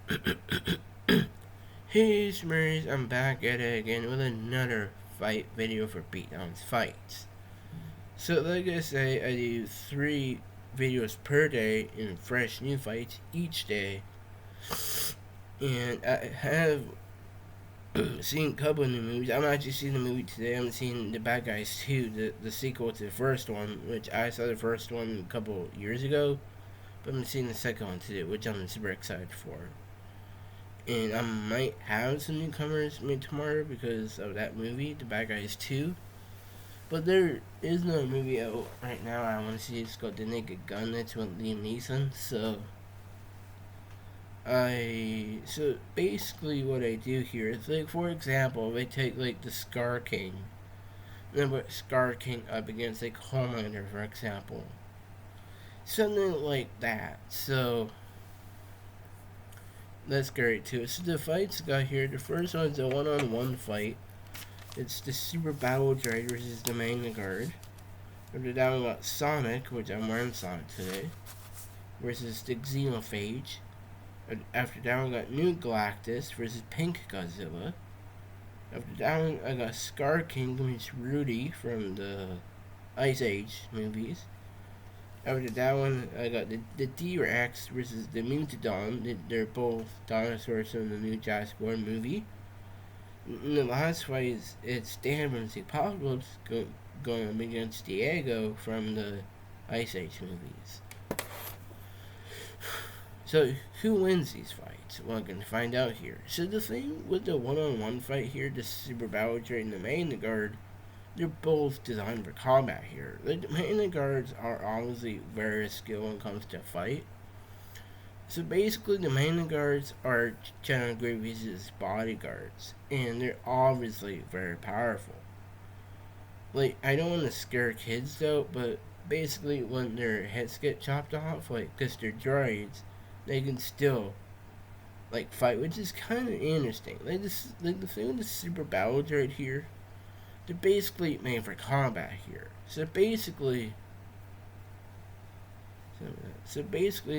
Hey Smurfs, I'm back at it again with another fight video for Beatdown's Fights. So like I say, I do 3 videos per day in fresh new fights each day. And I have seen a couple of new movies. I'm actually seeing the movie today. I'm seeing The Bad Guys 2, the sequel to the first one, which I saw the first one a couple years ago. But I'm seeing the second one today, which I'm super excited for. And I might have some newcomers made tomorrow because of that movie, The Bad Guys 2. But there is no movie out right now I want to see. It's called The Naked Gun. That's with Liam Neeson. So basically what I do here is, like, for example, they take like the Scar King, and then put Scar King up against like Homelander, for example, something like that. So let's get right to it. So the fights got here. The first one's a one-on-one fight. It's the Super Battle Droid versus the Magna Guard. After that, we got Sonic, which I'm wearing Sonic today, versus the Xenophage. After that, we got New Galactus versus Pink Godzilla. After that one, I got Scar King against Rudy from the Ice Age movies. After that one, I got the D-Rex versus the Mutadon. They're both dinosaurs from the new Jurassic World movie. And the last fight is it's Dan from the Apocalypse going up against Diego from the Ice Age movies. So who wins these fights? Well, I'm gonna find out here. So the thing with the one-on-one fight here, the Super Battle Droid and the Magna Guard, they're both designed for combat here. The Magna Guards are obviously very skilled when it comes to fight. So basically, the Magna Guards are General Grievous' bodyguards, and they're obviously very powerful. Like, I don't want to scare kids though, but basically, when their heads get chopped off, like, because they're droids, they can still like fight, which is kind of interesting. Like the thing with the Super Battle Droid here, they're basically made for combat here. So basically,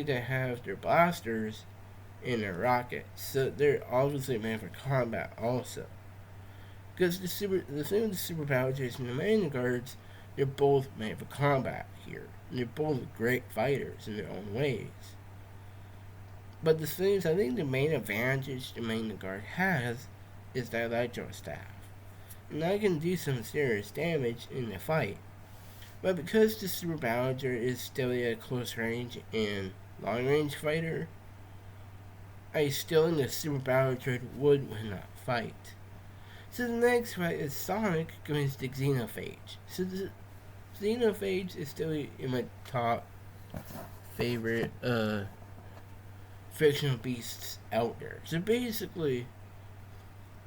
they have their blasters and their rockets. So they're obviously made for combat also. Because the thing with the Super Battle Droids and the Magna Guards, they're both made for combat here. And they're both great fighters in their own ways. But the thing is, I think the main advantage the Magna Guard has is the Electro Staff. And I can do some serious damage in the fight. But because the Super Battle Droid is still a close range and long range fighter, I still think the Super Battle Droid would win that fight. So the next fight is Sonic against the Xenophage. So the Xenophage is still in my top favorite fictional beasts out there. So basically,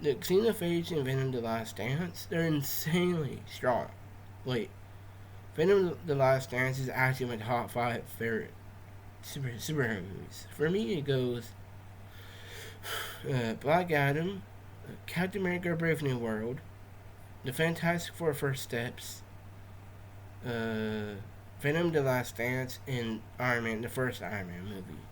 the Xenophage and Venom the Last Dance, they're insanely strong. Like, Venom the Last Dance is actually my top 5 favorite superhero movies. For me, it goes Black Adam, Captain America Brave New World, The Fantastic Four First Steps, Venom the Last Dance, and Iron Man, the first Iron Man movie.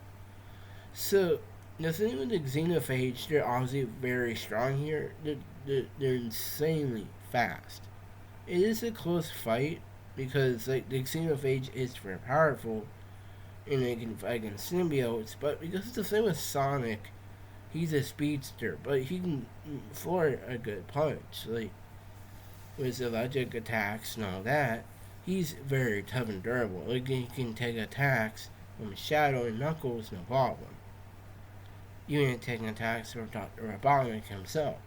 So, the thing with the Xenophage, they're obviously very strong here. They're insanely fast. It is a close fight because, like, the Xenophage is very powerful and they can fight against symbiotes. But because the thing with Sonic, he's a speedster, but he can floor a good punch. Like, with his electric attacks and all that, he's very tough and durable. Like, he can take attacks from Shadow and Knuckles, no problem. Even taking attacks from Dr. Robotnik himself,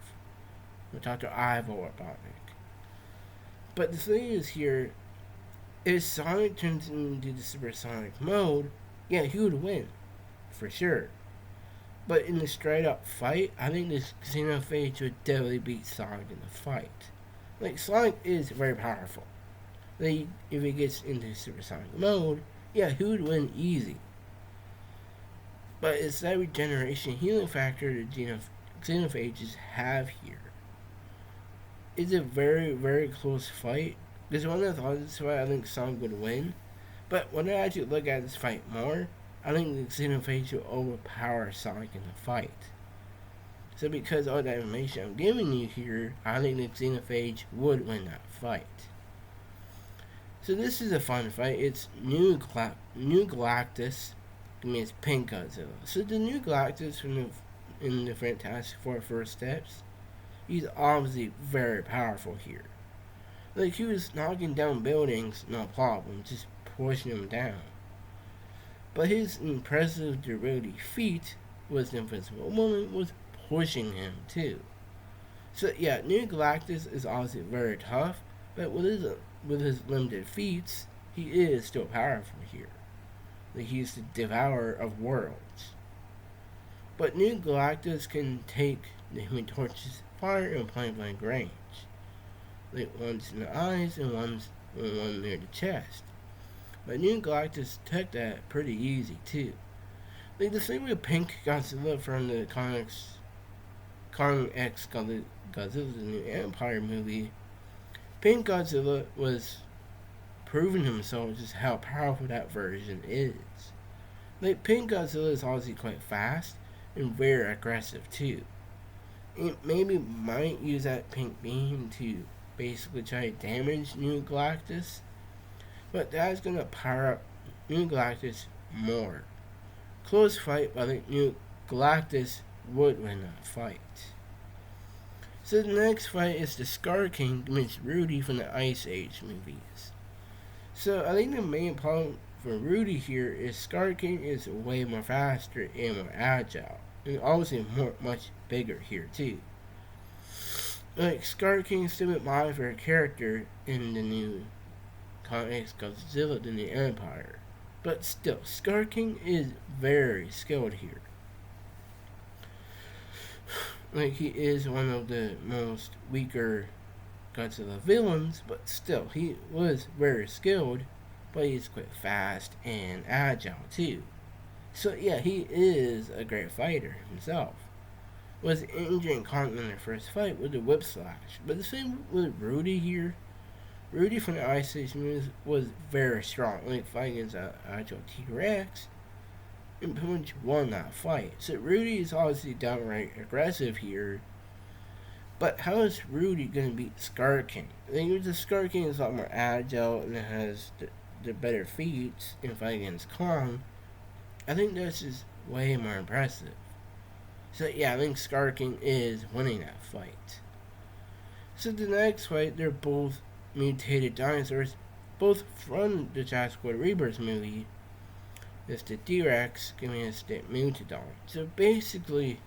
with Dr. Ivo Robotnik. But the thing is here, if Sonic turns into the supersonic mode, yeah, he would win, for sure. But in the straight up fight, I think this Xenophage would definitely beat Sonic in the fight. Like, Sonic is very powerful. Like, if he gets into supersonic mode, yeah, he would win easy. But it's that regeneration healing factor that Xenophages have here. It's a very, very close fight. Because when I thought this fight, I think Sonic would win. But when I actually look at this fight more, I think the Xenophage will overpower Sonic in the fight. So because all the information I'm giving you here, I think the Xenophage would win that fight. So this is a fun fight. It's New Galactus against Pink Godzilla. So the New Galactus in the Fantastic Four First Steps, he's obviously very powerful here. Like, he was knocking down buildings, no problem, just pushing them down. But his impressive durability feat was the Invisible Woman was pushing him too. So yeah, New Galactus is obviously very tough, but with his limited feats, he is still powerful here. Like, he's the devourer of worlds. But New Galactus can take the Human Torch's fire in point blank range. Like, one's in the eyes and one near the chest. But New Galactus took that pretty easy too. Like, the same way Pink Godzilla from the Kong X Godzilla the New Empire movie, Pink Godzilla was proving himself just how powerful that version is. Like, Pink Godzilla is obviously quite fast and very aggressive too. It maybe might use that pink beam to basically try to damage New Galactus, but that's gonna power up New Galactus more. Close fight, but I think New Galactus would win that fight. So the next fight is the Scar King against Rudy from the Ice Age movies. So I think the main problem for Rudy here is Scar King is way more faster and more agile, and obviously much bigger here too. Like, Scar King is still my favorite character in the new comics Godzilla the New Empire, but still, Scar King is very skilled here. Like, he is one of the most weaker Godzilla villains, but still, he was very skilled, but he's quite fast and agile too. So yeah, he is a great fighter himself. Was injured and caught in their first fight with a whip slash. But the same with Rudy here. Rudy from the Ice Age movies was very strong. Like, fighting against an actual T-Rex, and pretty much won that fight. So Rudy is obviously downright aggressive here. But how is Rudy going to beat Scar King? I think the Scar King is a lot more agile and has the better feats in fighting against Kong. I think that's just way more impressive. So yeah, I think Scar King is winning that fight. So the next fight, they're both mutated dinosaurs, both from the Jurassic World Rebirth movie. It's the T-Rex against the Megalodon. So basically,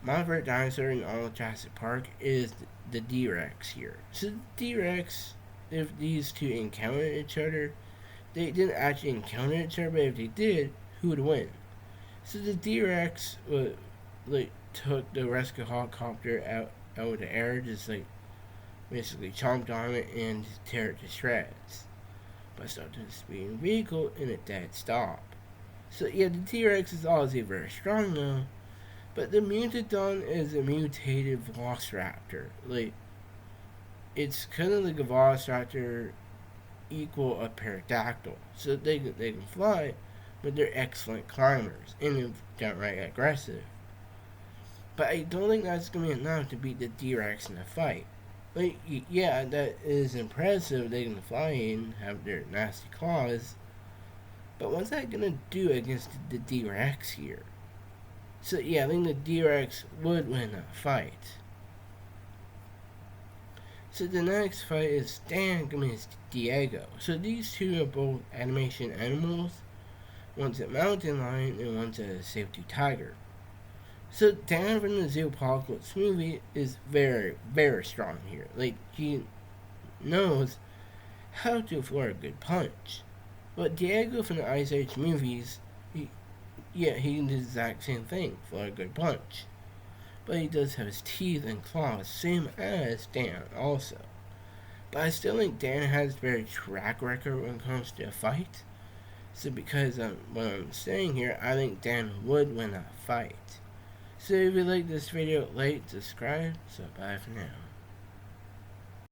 my favorite dinosaur in all of Jurassic Park is the T-Rex here. So the T-Rex, if these two encounter each other, they didn't actually encounter each other, but if they did, who would win? So the T-Rex took the rescue helicopter out of the air, just basically chomped on it and tear it to shreds. But started the speeding vehicle in a dead stop. So yeah, the T-Rex is obviously very strong though, but the Megalodon is a mutated Velociraptor. Like, it's kind of like a Velociraptor equal a pterodactyl. So they can fly, but they're excellent climbers and they're downright aggressive. But I don't think that's going to be enough to beat the T-Rex in the fight. Like, yeah, that is impressive. They can fly and have their nasty claws. But what's that going to do against the T-Rex here? So yeah, I think the T-Rex would win that fight. So the next fight is Dan against Diego. So these two are both animation animals. One's a mountain lion and one's a saber-tooth tiger. So Dan from the Zoopocalypse movie is very, very strong here. Like, he knows how to throw a good punch. But Diego from the Ice Age movies, he does the exact same thing, throw a good punch. But he does have his teeth and claws, same as Dan also. But I still think Dan has a very track record when it comes to a fight. So because of what I'm saying here, I think Dan would win that fight. So if you like this video, like, subscribe, so bye for now.